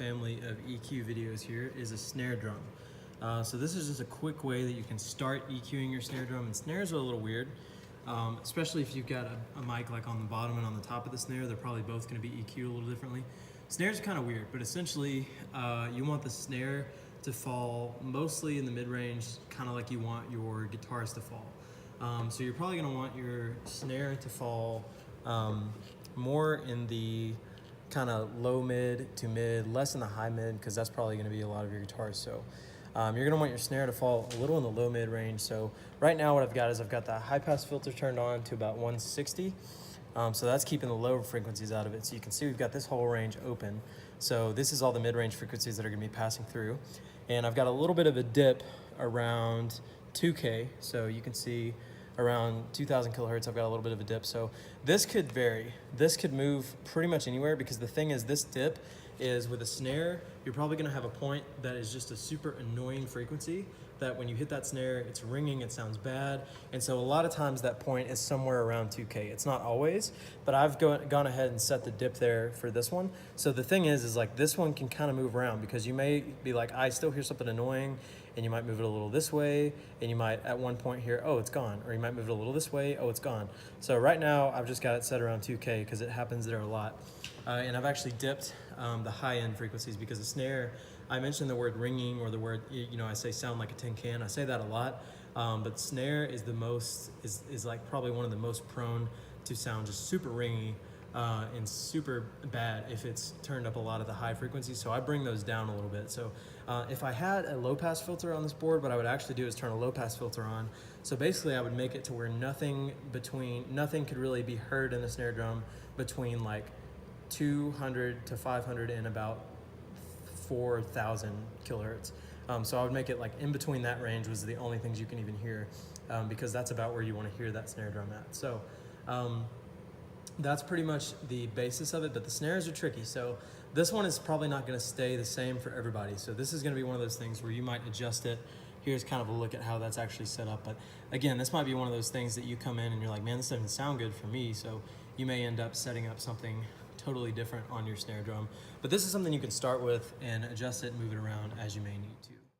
family of EQ videos here is a snare drum. So this is just a quick way that you can start EQing your snare drum, and snares are a little weird, especially if you've got a mic like on the bottom and on the top of the snare. They're probably both going to be EQ'd a little differently. Snares are kind of weird, but essentially you want the snare to fall mostly in the mid-range, kind of like you want your guitars to fall. So you're probably going to want your snare to fall more in the kind of low mid to mid, less in the high mid, because that's probably going to be a lot of your guitars. So you're going to want your snare to fall a little in the low mid range. So right now what I've got is I've got the high pass filter turned on to about 160. So that's keeping the low frequencies out of it. So you can see we've got this whole range open. So this is all the mid-range frequencies that are going to be passing through. And I've got a little bit of a dip around 2K. So you can see around 2000 kilohertz, I've got a little bit of a dip. So this could vary. This could move pretty much anywhere, because the thing is, this dip is with a snare, you're probably going to have a point that is just a super annoying frequency that when you hit that snare, it's ringing, it sounds bad. And so a lot of times that point is somewhere around 2K. It's not always, but I've gone ahead and set the dip there for this one. So the thing is like this one can kind of move around, because you may be like, I still hear something annoying, and you might move it a little this way, and you might at one point hear, oh, it's gone. Or you might move it a little this way, oh, it's gone. So right now I've just got it set around 2K because it happens there a lot. And I've actually dipped the high end frequencies, because the snare, I mentioned the word ringing, or the word, I say sound like a tin can. I say that a lot, but snare is is like probably one of the most prone to sound just super ringy and super bad if it's turned up a lot of the high frequencies. So I bring those down a little bit. So if I had a low pass filter on this board, what I would actually do is turn a low pass filter on. So basically I would make it to where nothing could really be heard in the snare drum between like 200 to 500 and about 4,000 kilohertz. So I would make it like in between that range was the only things you can even hear, because that's about where you want to hear that snare drum at. So that's pretty much the basis of it, but the snares are tricky. So this one is probably not going to stay the same for everybody. So this is going to be one of those things where you might adjust it. Here's kind of a look at how that's actually set up. But again, this might be one of those things that you come in and you're like, man, this doesn't sound good for me. So you may end up setting up something totally different on your snare drum. But this is something you can start with and adjust it and move it around as you may need to.